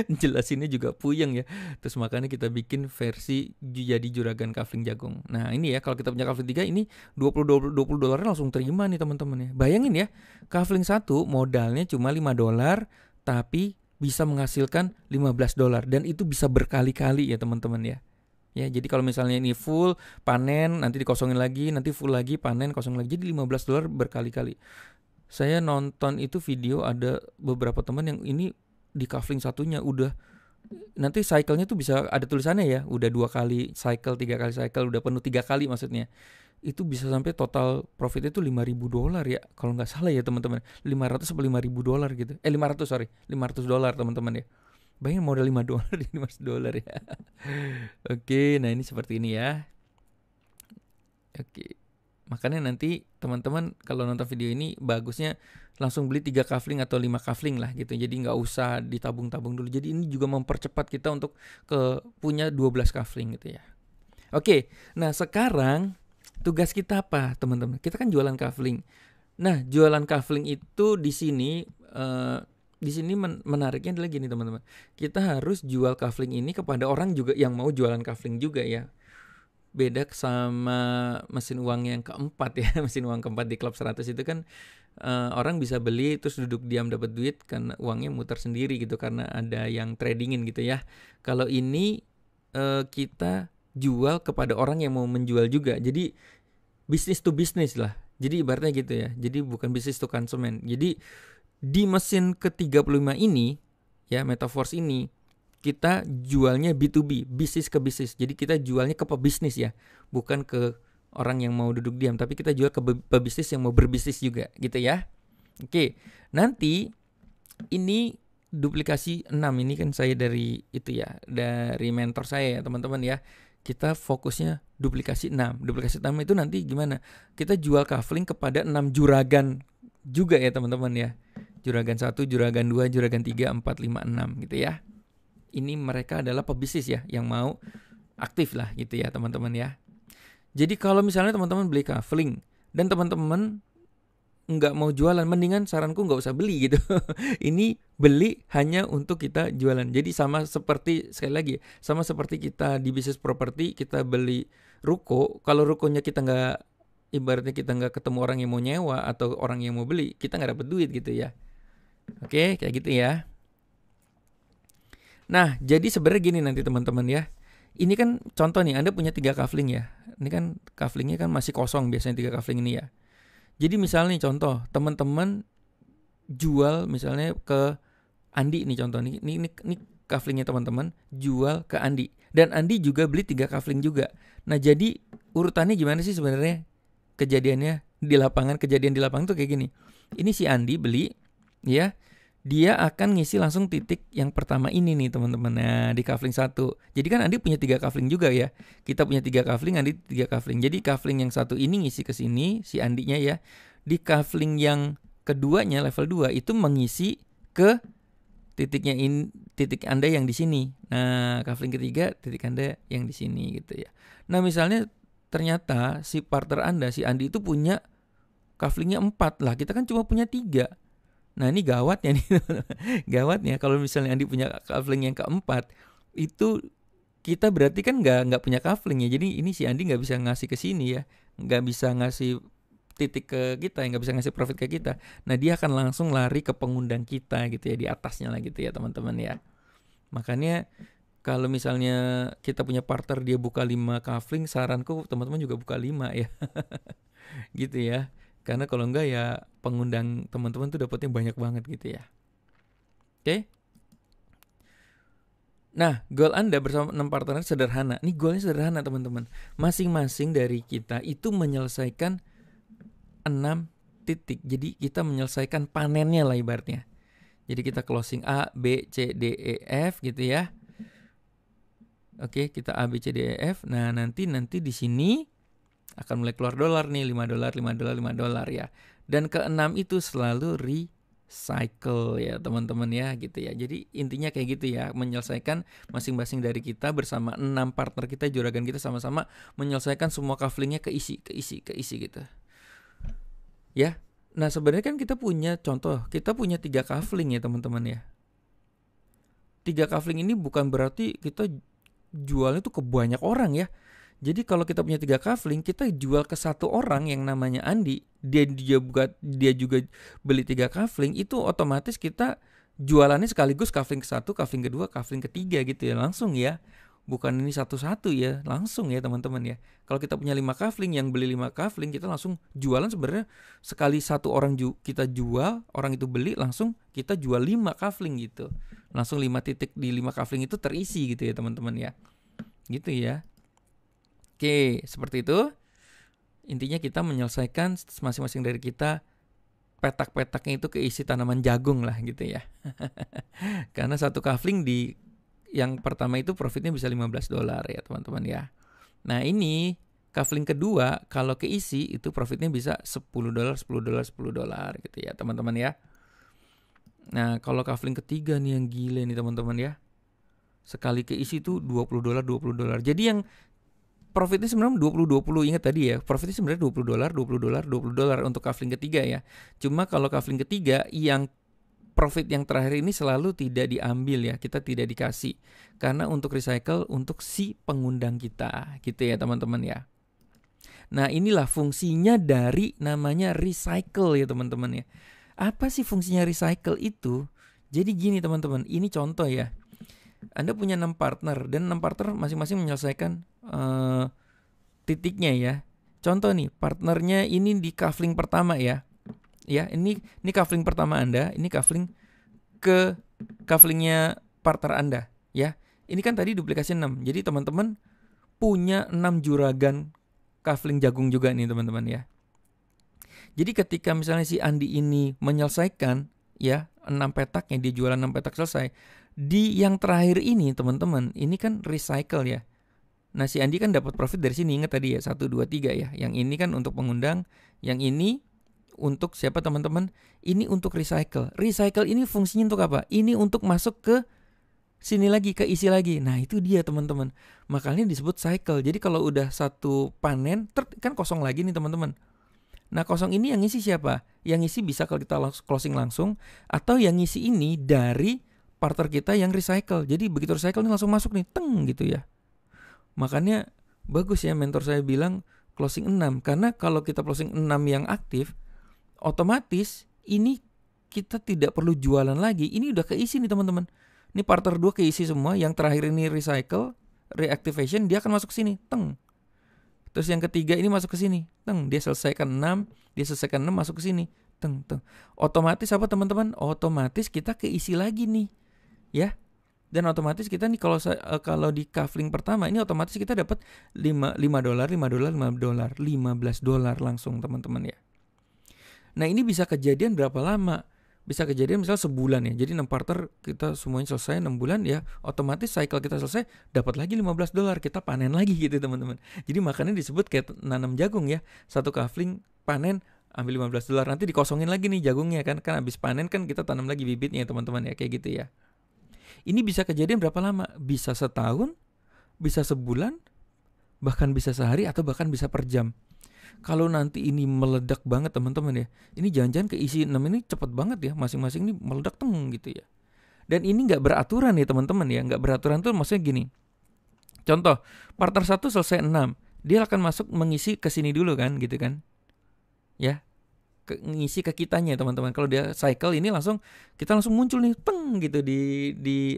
A: Jelasinnya juga puyeng ya. Terus makanya kita bikin versi jadi juragan kafling jagung. Nah ini ya, kalau kita punya kafling 3 ini 20 dolar langsung terima nih teman-teman ya. Bayangin ya, kafling 1 modalnya cuma 5 dolar tapi bisa menghasilkan 15 dolar dan itu bisa berkali-kali ya teman-teman ya. Ya, jadi kalau misalnya ini full panen, nanti dikosongin lagi, nanti full lagi panen, kosong lagi, jadi 15 dolar berkali-kali. Saya nonton itu video, ada beberapa teman yang ini di kafling satunya udah, nanti cycle-nya tuh bisa ada tulisannya ya, udah 2 kali cycle, 3 kali cycle, udah penuh 3 kali maksudnya. Itu bisa sampai total profitnya itu 5.000 dolar ya, kalau nggak salah ya teman-teman. 500 sampai 5.000 dolar gitu. 500 dolar teman-teman ya. Bayangin modal 5 dolar di 500 dolar ya. Oke, nah ini seperti ini ya. Oke. Makanya nanti teman-teman kalau nonton video ini bagusnya langsung beli 3 kafling atau 5 kafling lah gitu. Jadi nggak usah ditabung-tabung dulu. Jadi ini juga mempercepat kita untuk punya 12 kafling gitu ya. Oke, nah sekarang tugas kita apa teman-teman? Kita kan jualan kafling. Nah jualan kafling itu di sini menariknya adalah gini teman-teman. Kita harus jual kafling ini kepada orang juga yang mau jualan kafling juga ya. Beda sama mesin uang yang keempat ya. Mesin uang keempat di Klub 100 itu kan orang bisa beli terus duduk diam dapat duit karena uangnya muter sendiri gitu, karena ada yang tradingin gitu ya. Kalau ini kita jual kepada orang yang mau menjual juga. Jadi business to business lah. Jadi ibaratnya gitu ya. Jadi bukan business to konsumen. Jadi di mesin ke-35 ini ya, Metaforce ini kita jualnya B2B, bisnis ke bisnis. Jadi kita jualnya ke pebisnis ya, bukan ke orang yang mau duduk diam, tapi kita jual ke pebisnis yang mau berbisnis juga gitu ya. Oke, nanti ini duplikasi 6 ini kan saya dari itu ya, dari mentor saya ya teman-teman ya. Kita fokusnya duplikasi 6. Duplikasi 6 itu nanti gimana? Kita jual kafling kepada 6 juragan juga ya teman-teman ya. Juragan 1, juragan 2, juragan 3, 4, 5, 6 gitu ya. Ini mereka adalah pebisnis ya yang mau aktif lah gitu ya teman-teman ya. Jadi kalau misalnya teman-teman beli kafling dan teman-teman nggak mau jualan, mendingan saranku nggak usah beli gitu. Ini beli hanya untuk kita jualan. Jadi sama seperti, sekali lagi, sama seperti kita di bisnis properti, kita beli ruko. Kalau rukonya kita nggak, ibaratnya kita nggak ketemu orang yang mau nyewa atau orang yang mau beli, kita nggak dapet duit gitu ya. Oke, kayak gitu ya. Nah, jadi sebenarnya gini nanti teman-teman ya. Ini kan contoh nih, Anda punya 3 kafling ya. Ini kan kaflingnya kan masih kosong biasanya 3 kafling ini ya. Jadi misalnya nih contoh, teman-teman jual misalnya ke Andi nih contoh nih. Ini kaflingnya teman-teman jual ke Andi. Dan Andi juga beli 3 kafling juga. Nah, jadi urutannya gimana sih sebenarnya? Kejadian di lapangan tuh kayak gini. Ini si Andi beli ya. Dia akan ngisi langsung titik yang pertama ini nih teman-teman. Nah, di kafling 1. Jadi kan Andi punya 3 kafling juga ya. Kita punya 3 kafling, Andi 3 kafling. Jadi kafling yang 1 ini ngisi ke sini si Andinya ya. Di kafling yang keduanya level 2 itu mengisi ke titik Anda yang di sini. Nah, kafling ketiga titik Anda yang di sini gitu ya. Nah, misalnya ternyata si partner Anda, si Andi itu punya kaflingnya 4 lah. Kita kan cuma punya 3. Nah ini gawatnya nih. Gawatnya kalau misalnya Andi punya kafling yang keempat, itu kita berarti kan nggak punya kafling ya. Jadi ini si Andi nggak bisa ngasih ke sini ya, nggak bisa ngasih titik ke kita, nggak bisa ngasih profit ke kita. Nah dia akan langsung lari ke pengundang kita gitu ya, di atasnya lah gitu ya teman-teman ya. Makanya kalau misalnya kita punya partner dia buka 5 kafling, saranku teman-teman juga buka 5 ya. Gitu ya. Karena kalau enggak ya pengundang teman-teman tuh dapatnya banyak banget gitu ya. Oke? Nah, goal Anda bersama 6 partner sederhana. Nih goalnya sederhana teman-teman. Masing-masing dari kita itu menyelesaikan 6 titik. Jadi kita menyelesaikan panennya lah ibaratnya. Jadi kita closing A, B, C, D, E, F gitu ya. Oke, kita A, B, C, D, E, F. Nah, nanti di sini akan mulai keluar dolar nih, 5 dolar, 5 dolar, 5 dolar ya. Dan ke-6 itu selalu recycle ya teman-teman ya gitu ya. Jadi intinya kayak gitu ya, menyelesaikan masing-masing dari kita bersama 6 partner kita, juragan kita sama-sama menyelesaikan semua kaflingnya keisi gitu. Ya, Nah sebenarnya kan kita punya contoh, kita punya 3 kafling ya teman-teman ya. 3 kafling ini bukan berarti kita jualnya tuh ke banyak orang ya. Jadi kalau kita punya 3 kafling, kita jual ke satu orang yang namanya Andi, dia juga beli 3 kafling, itu otomatis kita jualannya sekaligus kafling ke 1, kafling ke 2, kafling ke 3 gitu ya, langsung ya. Bukan ini satu-satu ya, langsung ya teman-teman ya. Kalau kita punya 5 kafling, yang beli 5 kafling, kita langsung jualan sebenarnya sekali satu orang kita jual, orang itu beli, langsung kita jual 5 kafling gitu. Langsung 5 titik di 5 kafling itu terisi gitu ya teman-teman ya. Gitu ya. Oke, seperti itu. Intinya kita menyelesaikan masing-masing dari kita petak-petaknya itu keisi tanaman jagung lah gitu ya. Karena 1 kafling di yang pertama itu profitnya bisa $15 ya teman-teman ya. Nah ini kafling kedua kalau keisi itu profitnya bisa $10 gitu ya teman-teman ya. Nah kalau kafling ketiga nih yang gila nih teman-teman ya, sekali keisi itu $20. Jadi yang profitnya sebenarnya 20 ingat tadi ya, profitnya sebenarnya $20 untuk kafling ketiga ya. Cuma kalau kafling ketiga yang profit yang terakhir ini selalu tidak diambil ya, kita tidak dikasih karena untuk recycle untuk si pengundang kita gitu ya teman-teman ya. Nah inilah fungsinya dari namanya recycle ya teman-teman ya. Apa sih fungsinya recycle itu? Jadi gini teman-teman, ini contoh ya. Anda punya 6 partner dan 6 partner masing-masing menyelesaikan titiknya ya. Contoh nih, partnernya ini di kafling pertama ya. Ya, ini kafling pertama Anda, ini kafling ke kaflingnya partner Anda ya. Ini kan tadi duplikasi 6. Jadi teman-teman punya 6 juragan kafling jagung juga nih teman-teman ya. Jadi ketika misalnya si Andi ini menyelesaikan ya 6 petaknya, dia jualan 6 petak selesai. Di yang terakhir ini teman-teman, ini kan recycle ya. Nah si Andi kan dapat profit dari sini, ingat tadi ya 1, 2, 3 ya. Yang ini kan untuk pengundang, yang ini untuk siapa teman-teman? Ini untuk recycle. Recycle ini fungsinya untuk apa? Ini untuk masuk ke sini lagi, ke isi lagi. Nah itu dia teman-teman. Makanya disebut cycle. Jadi kalau udah satu panen, kan kosong lagi nih teman-teman. Nah kosong ini yang ngisi siapa? Yang ngisi bisa kalau kita closing langsung, atau yang ngisi ini dari partner kita yang recycle. Jadi begitu recycle ini langsung masuk nih, teng gitu ya. Makanya bagus ya mentor saya bilang closing 6. Karena kalau kita closing 6 yang aktif, otomatis ini kita tidak perlu jualan lagi. Ini udah keisi nih teman-teman. Ini partner 2 keisi semua. Yang terakhir ini recycle, reactivation, dia akan masuk ke sini. Teng. Terus yang ketiga ini masuk ke sini. Teng. Dia selesaikan 6, masuk ke sini. Teng. Otomatis apa teman-teman? Otomatis kita keisi lagi nih. Ya. Dan otomatis kita nih kalau di kafling pertama ini otomatis kita dapat $5, $15 langsung teman-teman ya. Nah ini bisa kejadian berapa lama? Bisa kejadian misal sebulan ya. Jadi 6 partner kita semuanya selesai 6 bulan ya. Otomatis cycle kita selesai, dapat lagi $15. Kita panen lagi gitu teman-teman. Jadi makanya disebut kayak nanam jagung ya. 1 kafling panen ambil $15. Nanti dikosongin lagi nih jagungnya kan. Kan habis panen kan kita tanam lagi bibitnya teman-teman ya. Kayak gitu ya. Ini bisa kejadian berapa lama? Bisa setahun, bisa sebulan, bahkan bisa sehari atau bahkan bisa per jam. Kalau nanti ini meledak banget teman-teman ya, ini jangan-jangan keisi 6 ini cepet banget ya, masing-masing ini meledak teng gitu ya. Dan ini gak beraturan ya teman-teman ya, gak beraturan tuh maksudnya gini. Contoh, partner 1 selesai 6, dia akan masuk mengisi ke sini dulu kan gitu kan. Ya, ngisi ke kitanya teman-teman. Kalau dia cycle ini kita langsung muncul nih peng gitu di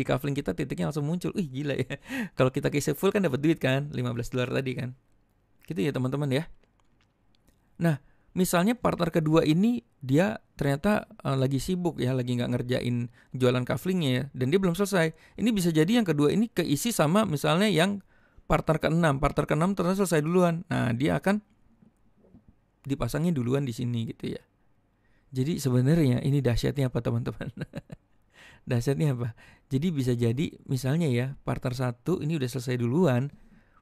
A: kafling kita, titiknya langsung muncul. Gila ya. Kalau kita keisi full kan dapat duit kan, $15 tadi kan. Gitu ya teman-teman ya. Nah misalnya partner kedua ini dia ternyata lagi sibuk ya, lagi gak ngerjain jualan kaflingnya ya, dan dia belum selesai. Ini bisa jadi yang kedua ini keisi sama misalnya yang partner ke-6. Partner ke-6 ternyata selesai duluan. Nah dia akan dipasangnya duluan di sini gitu ya. Jadi sebenarnya ini dahsyatnya apa teman-teman? Dahsyatnya apa? Jadi bisa jadi misalnya ya partner 1 ini udah selesai duluan,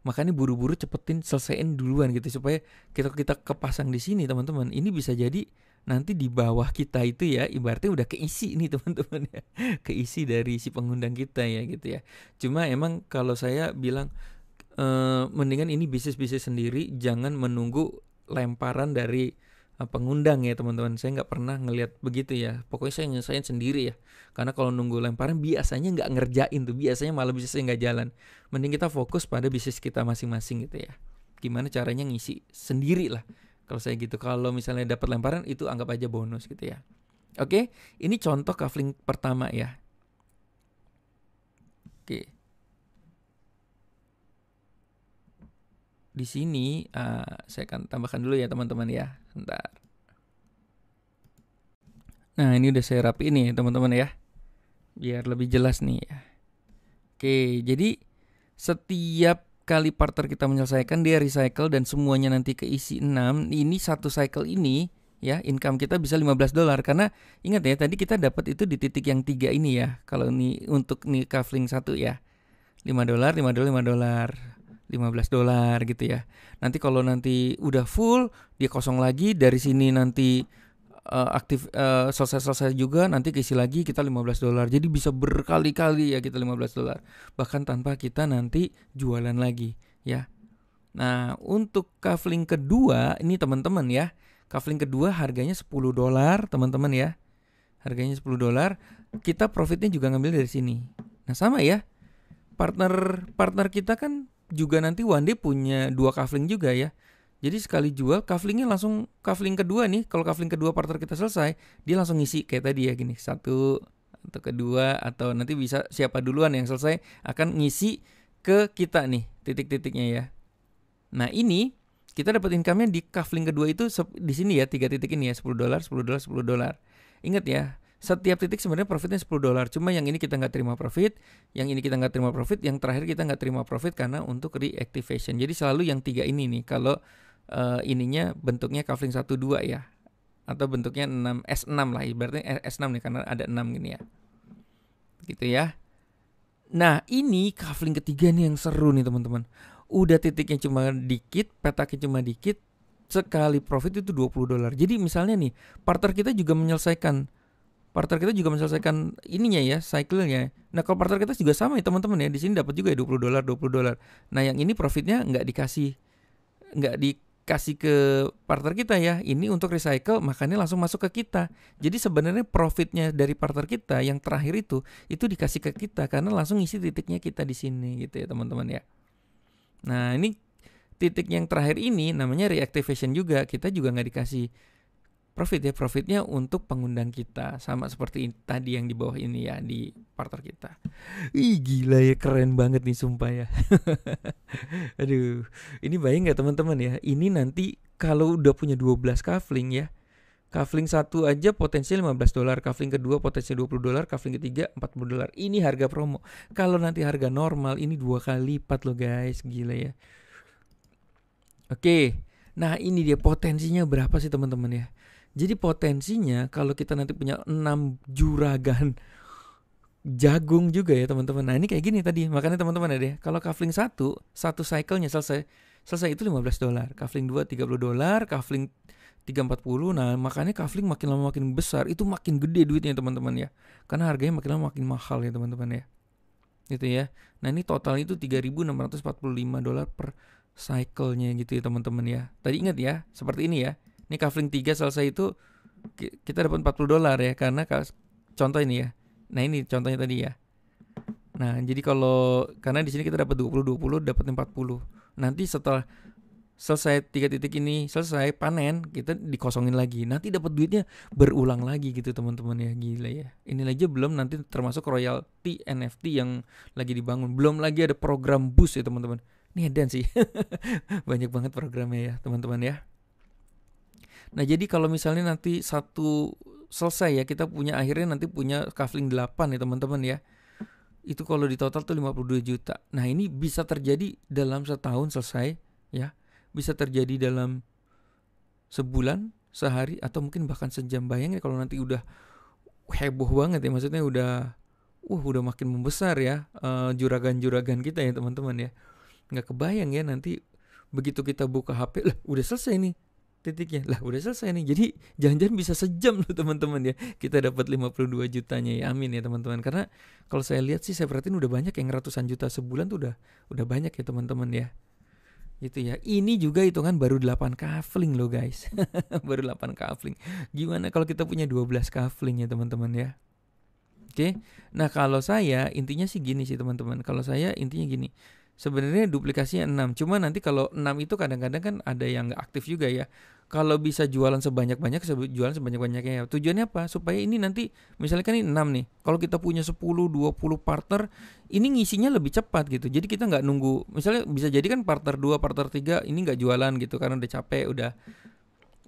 A: makanya buru-buru cepetin selesaiin duluan gitu supaya kita kepasang di sini teman-teman. Ini bisa jadi nanti di bawah kita itu ya ibaratnya udah keisi nih teman-teman ya. Keisi dari si pengundang kita ya gitu ya. Cuma emang kalau saya bilang mendingan ini bisnis sendiri, jangan menunggu lemparan dari pengundang ya teman-teman. Saya nggak pernah ngelihat begitu ya. Pokoknya saya nyelesain sendiri ya. Karena kalau nunggu lemparan biasanya nggak ngerjain tuh. Biasanya malah bisnisnya nggak jalan. Mending kita fokus pada bisnis kita masing-masing gitu ya. Gimana caranya ngisi sendiri lah. Kalau saya gitu. Kalau misalnya dapat lemparan itu anggap aja bonus gitu ya. Oke, ini contoh kafling pertama ya. Oke. Di sini saya akan tambahkan dulu ya teman-teman ya. Bentar. Nah, ini udah saya rapiin nih teman-teman ya. Biar lebih jelas nih ya. Oke, jadi setiap kali partner kita menyelesaikan dia recycle dan semuanya nanti keisi 6. Ini satu cycle ini ya, income kita bisa $15 karena ingat ya tadi kita dapat itu di titik yang 3 ini ya. Kalau ini untuk nih kafling 1 ya. $5, $5, $15 gitu ya. Nanti kalau nanti udah full, dia kosong lagi, dari sini nanti aktif selesai juga, nanti keisi lagi kita $15. Jadi bisa berkali-kali ya kita $15. Bahkan tanpa kita nanti jualan lagi ya. Nah, untuk kafling kedua ini teman-teman ya. Kafling kedua harganya $10 teman-teman ya. Harganya $10. Kita profitnya juga ngambil dari sini. Nah, sama ya. Partner kita kan juga nanti one day punya 2 kafling juga ya. Jadi sekali jual kaflingnya langsung kafling kedua nih. Kalau kafling kedua partner kita selesai, dia langsung ngisi kayak tadi ya gini. 1 atau kedua atau nanti bisa siapa duluan yang selesai akan ngisi ke kita nih titik-titiknya ya. Nah, ini kita dapat income-nya di kafling kedua itu di sini ya, 3 titik ini ya, $10, $10, $10. Ingat ya, setiap titik sebenarnya profitnya $10. Cuma yang ini kita nggak terima profit, yang ini kita nggak terima profit, yang terakhir kita nggak terima profit karena untuk reactivation. Jadi selalu yang 3 ini nih. Kalau ininya bentuknya kafling 1 2 ya. Atau bentuknya S6 lah, ibaratnya S6 nih karena ada 6 gini ya. Gitu ya. Nah, ini kafling ketiga nih yang seru nih teman-teman. Udah titiknya cuma dikit, petaknya cuma dikit, sekali profit itu $20. Jadi misalnya nih, partner kita juga menyelesaikan ininya ya, cycle-nya. Nah, kalau partner kita juga sama ya teman-teman ya, di sini dapat juga ya $20. Nah, yang ini profitnya nggak dikasih ke partner kita ya. Ini untuk recycle, makanya langsung masuk ke kita. Jadi sebenarnya profitnya dari partner kita yang terakhir itu dikasih ke kita karena langsung isi titiknya kita di sini gitu ya teman-teman ya. Nah, ini titik yang terakhir ini namanya reactivation juga. Kita juga nggak dikasih profit ya, profitnya untuk pengundang kita. Sama seperti tadi yang di bawah ini ya, di partner kita. Ih gila ya, keren banget nih sumpah ya. Aduh, ini bayang gak teman-teman ya. Ini nanti kalau udah punya 12 kafling ya, kafling 1 aja potensinya $15, kafling kedua potensinya $20, kafling ketiga $40. Ini harga promo. Kalau nanti harga normal ini 2 kali lipat loh guys, gila ya. Oke, nah ini dia potensinya berapa sih teman-teman ya. Jadi potensinya kalau kita nanti punya 6 juragan jagung juga ya teman-teman. Nah ini kayak gini tadi, makanya teman-teman ada ya. Kalau kafling 1 cycle-nya selesai itu $15, kafling 2 $30, kafling 340. Nah makanya kafling makin lama makin besar, itu makin gede duitnya teman-teman ya. Karena harganya makin lama makin mahal ya teman-teman ya. Gitu ya. Nah ini total itu $3.645 per cycle-nya gitu ya teman-teman ya. Tadi ingat ya, seperti ini ya. Ini kafling 3 selesai itu kita dapat $40 ya, karena contoh ini ya. Nah ini contohnya tadi ya. Nah jadi karena di sini kita dapat 20 dapat 40. Nanti setelah selesai 3 titik ini selesai panen, kita dikosongin lagi. Nanti dapat duitnya berulang lagi gitu teman-teman ya. Gila ya. Ini aja belum nanti termasuk royalty NFT yang lagi dibangun. Belum lagi ada program boost ya teman-teman. Ini edan sih. Banyak banget programnya ya teman-teman ya. Nah jadi kalau misalnya nanti satu selesai ya, kita akhirnya nanti punya kafling 8 ya teman-teman ya. Itu kalau di total tuh 52 juta. Nah ini bisa terjadi dalam setahun selesai ya. Bisa terjadi dalam sebulan, sehari, atau mungkin bahkan sejam. Bayangin kalau nanti udah heboh banget ya. Maksudnya udah makin membesar ya juragan-juragan kita ya teman-teman ya. Nggak kebayang ya nanti begitu kita buka HP, lah udah selesai nih titiknya, lah udah selesai nih. Jadi jangan-jangan bisa sejam loh teman-teman ya, kita dapat 52 jutanya ya. Amin ya teman-teman. Karena kalau saya lihat sih, saya perhatiin udah banyak yang ratusan juta sebulan tuh udah banyak ya teman-teman ya. Gitu ya. Ini juga hitungan baru 8 kafling loh guys. Baru 8 kafling. Gimana kalau kita punya 12 kafling ya teman-teman ya. Oke. Nah, kalau saya intinya sih gini sih teman-teman. Kalau saya intinya gini. Sebenarnya duplikasinya 6. Cuma nanti kalau 6 itu kadang-kadang kan ada yang nggak aktif juga ya. Kalau bisa jualan sebanyak-banyak, jualan sebanyak-banyaknya ya. Tujuannya apa? Supaya ini nanti misalnya kan ini 6 nih. Kalau kita punya 10, 20 partner, ini ngisinya lebih cepat gitu. Jadi kita nggak nunggu. Misalnya bisa jadi kan partner 2, partner 3 ini nggak jualan gitu karena udah capek, udah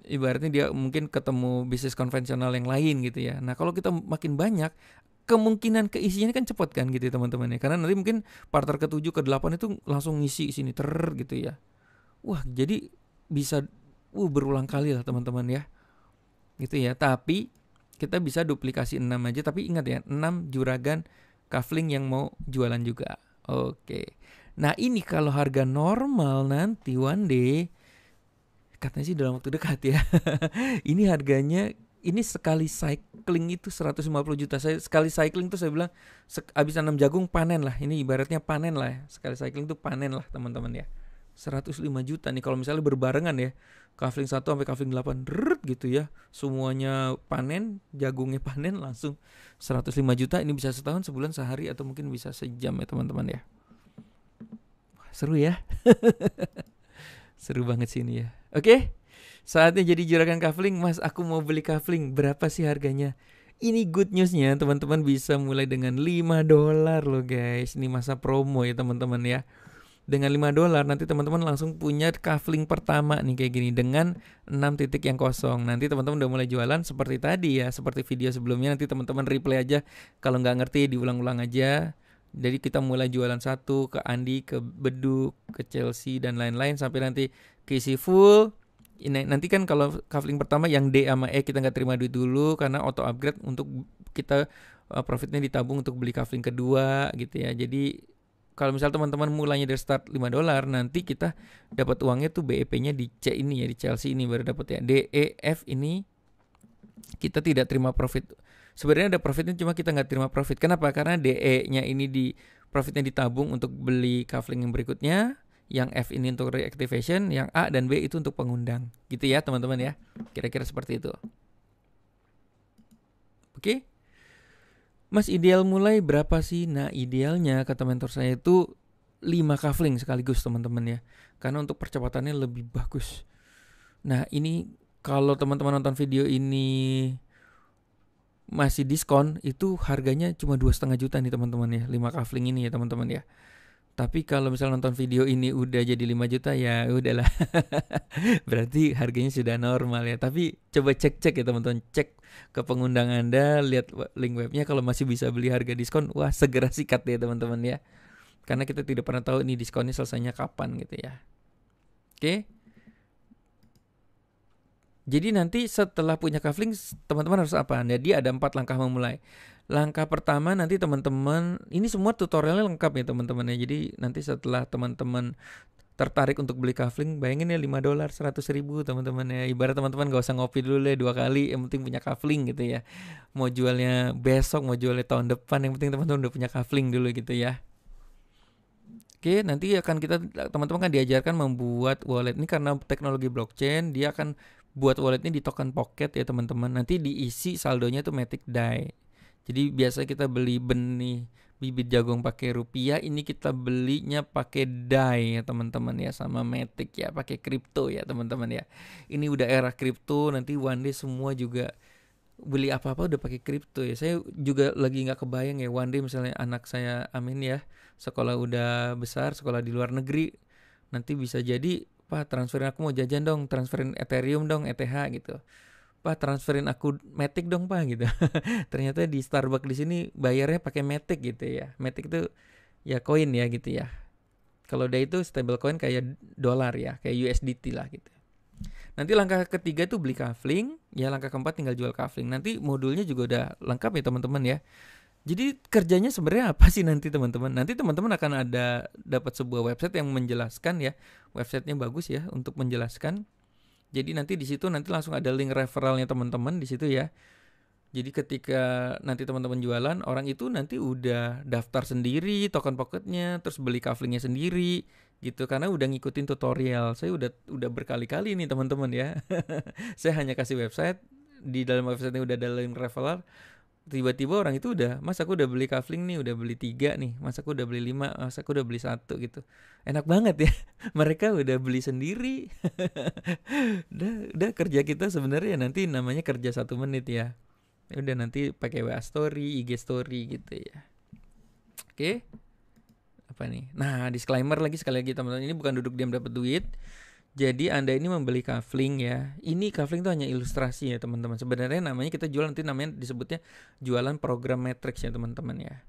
A: ibaratnya dia mungkin ketemu bisnis konvensional yang lain gitu ya. Nah, kalau kita makin banyak, kemungkinan keisinya kan cepat kan gitu ya teman-teman ya. Karena nanti mungkin partner ke-7 ke-8 itu langsung ngisi sini gitu ya. Wah, jadi bisa berulang kali lah teman-teman ya. Gitu ya. Tapi kita bisa duplikasi 6 aja, tapi ingat ya, 6 juragan kafling yang mau jualan juga. Oke. Nah, ini kalau harga normal nanti one day katanya sih dalam waktu dekat ya. Ini harganya ini sekali cycling itu 150 juta. Saya sekali cycling tuh saya bilang habis nanam jagung panen lah. Ini ibaratnya panen lah ya. Sekali cycling tuh panen lah teman-teman ya. 105 juta nih kalau misalnya berbarengan ya. Kafling 1 sampai kafling 8 gitu ya. Semuanya panen, jagungnya panen langsung 105 juta. Ini bisa setahun, sebulan, sehari atau mungkin bisa sejam ya teman-teman ya. Seru ya. Seru banget sih ini ya. Oke. Saatnya jadi juragan kafling. Mas, aku mau beli kafling. Berapa sih harganya? Ini good newsnya, teman-teman bisa mulai dengan $5 loh guys. Ini masa promo ya teman-teman ya. Dengan $5 nanti teman-teman langsung punya kafling pertama nih kayak gini dengan 6 titik yang kosong. Nanti teman-teman udah mulai jualan seperti tadi ya, seperti video sebelumnya. Nanti teman-teman replay aja. Kalau nggak ngerti diulang-ulang aja. Jadi kita mulai jualan satu ke Andi, ke Beduk, ke Chelsea dan lain-lain sampai nanti keisi full. Ini nanti kan kalau kafling pertama yang D sama E kita nggak terima duit dulu karena auto upgrade untuk kita profitnya ditabung untuk beli kafling kedua gitu ya. Jadi kalau misal teman-teman mulainya dari start $5, nanti kita dapat uangnya tuh BEP-nya di C ini ya, di Chelsea ini baru dapat ya. D, E, F ini kita tidak terima profit. Sebenarnya ada profitnya cuma kita nggak terima profit. Kenapa? Karena DE-nya ini di profitnya ditabung untuk beli kafling yang berikutnya. Yang F ini untuk reactivation, yang A dan B itu untuk pengundang. Gitu ya teman-teman ya. Kira-kira seperti itu. Oke. Mas, ideal mulai berapa sih? Nah, idealnya kata mentor saya itu 5 kafling sekaligus teman-teman ya. Karena untuk percepatannya lebih bagus. Nah, ini kalau teman-teman nonton video ini masih diskon, itu harganya cuma 2,5 juta nih teman-teman ya. 5 kafling ini ya teman-teman ya. Tapi kalau misalnya nonton video ini udah jadi 5 juta ya udahlah. Berarti harganya sudah normal ya. Tapi coba cek-cek ya teman-teman. Cek ke pengundang Anda, lihat link webnya. Kalau masih bisa beli harga diskon, wah segera sikat ya teman-teman ya. Karena kita tidak pernah tahu nih diskonnya selesainya kapan gitu ya. Oke. Jadi nanti setelah punya kafling teman-teman harus apa? Nah, dia ada 4 langkah memulai. Langkah pertama nanti teman-teman, ini semua tutorialnya lengkap ya teman-teman ya. Jadi nanti setelah teman-teman tertarik untuk beli kafling, bayangin ya $5, 100.000 teman-teman ya. Ibarat teman-teman gak usah ngopi dulu deh 2 kali, yang penting punya kafling gitu ya. Mau jualnya besok, mau jualnya tahun depan, yang penting teman-teman udah punya kafling dulu gitu ya. Oke, nanti akan teman-teman kan diajarkan membuat wallet ini karena teknologi blockchain, dia akan buat walletnya di token pocket ya teman-teman. Nanti diisi saldonya tuh Matic DAI. Jadi biasa kita beli benih bibit jagung pakai rupiah, ini kita belinya pakai DAI ya teman-teman ya, sama Matic ya, pakai kripto ya teman-teman ya. Ini udah era kripto, nanti one day semua juga beli apa-apa udah pakai kripto ya. Saya juga lagi nggak kebayang ya one day misalnya anak saya amin ya sekolah udah besar, sekolah di luar negeri, nanti bisa jadi Pak transferin aku mau jajan dong, transferin Ethereum dong, ETH gitu. Pak transferin aku Matic dong Pak gitu. Ternyata di Starbucks di sini bayarnya pakai Matic gitu ya. Matic itu ya koin ya gitu ya. Kalau dia itu stable coin kayak dolar ya, kayak USDT lah gitu. Nanti langkah ketiga itu beli kafling, ya langkah keempat tinggal jual kafling. Nanti modulnya juga udah lengkap ya teman-teman ya. Jadi kerjanya sebenarnya apa sih nanti teman-teman? Nanti teman-teman akan ada dapat sebuah website yang menjelaskan ya. Websitenya bagus ya untuk menjelaskan. Jadi nanti di situ nanti langsung ada link referralnya teman-teman di situ ya. Jadi ketika nanti teman-teman jualan, orang itu nanti udah daftar sendiri token pocketnya, terus beli kaflingnya sendiri. gitu, karena udah ngikutin tutorial. Saya udah berkali-kali nih teman-teman ya. Saya hanya kasih website, di dalam website udah ada link referral. Tiba-tiba orang itu udah, mas aku udah beli kafling nih, udah beli 3 nih, mas aku udah beli 5, mas aku udah beli 1 gitu. Enak banget ya. Mereka udah beli sendiri. udah kerja kita sebenarnya nanti namanya kerja 1 menit ya. Udah nanti pakai WA story, IG story gitu ya. Oke. Apa nih? Nah, disclaimer lagi sekali lagi teman-teman, ini bukan duduk diam dapat duit. Jadi Anda ini membeli kafling ya. Ini kafling itu hanya ilustrasi ya teman-teman. Sebenarnya namanya kita jual, nanti namanya disebutnya jualan program matrix ya teman-teman ya.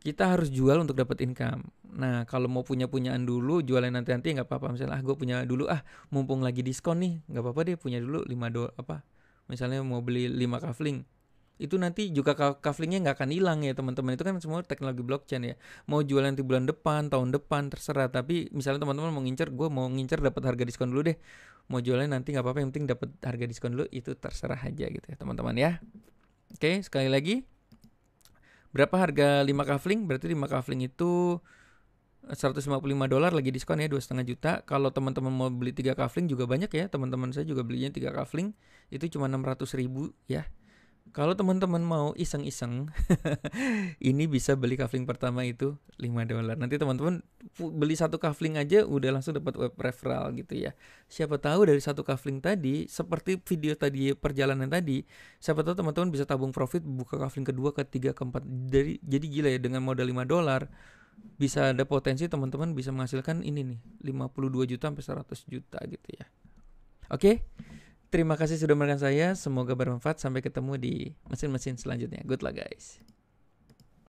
A: Kita harus jual untuk dapat income. Nah, kalau mau punyaan dulu, jualan nanti nggak apa-apa. Misalnya gue punya dulu mumpung lagi diskon nih, nggak apa-apa deh punya dulu 5 dolar apa. Misalnya mau beli 5 kafling. Itu nanti juga kaflingnya nggak akan hilang ya teman-teman. Itu kan semua teknologi blockchain ya. Mau jual nanti bulan depan, tahun depan terserah. Tapi misalnya teman-teman mau ngincer, gue mau ngincer dapat harga diskon dulu deh. Mau jualnya nanti nggak apa-apa, yang penting dapat harga diskon dulu, itu terserah aja gitu ya teman-teman ya. Oke, sekali lagi. Berapa harga 5 kafling? Berarti 5 kafling itu $155 lagi diskon ya, 2,5 juta. Kalau teman-teman mau beli 3 kafling juga banyak ya. Teman-teman saya juga belinya 3 kafling. Itu cuma 600.000 ya. Kalau teman-teman mau iseng-iseng, ini bisa beli kafling pertama itu $5. Nanti teman-teman beli 1 kafling aja udah langsung dapat web referral gitu ya. Siapa tahu dari 1 kafling tadi, seperti video tadi perjalanan tadi, siapa tahu teman-teman bisa tabung profit buka kafling kedua, ketiga, keempat. Jadi gila ya, dengan modal $5 bisa ada potensi teman-teman bisa menghasilkan ini nih 52 juta sampai 100 juta gitu ya. Oke. Terima kasih sudah mendengarkan saya. Semoga bermanfaat. Sampai ketemu di mesin-mesin selanjutnya. Good luck guys.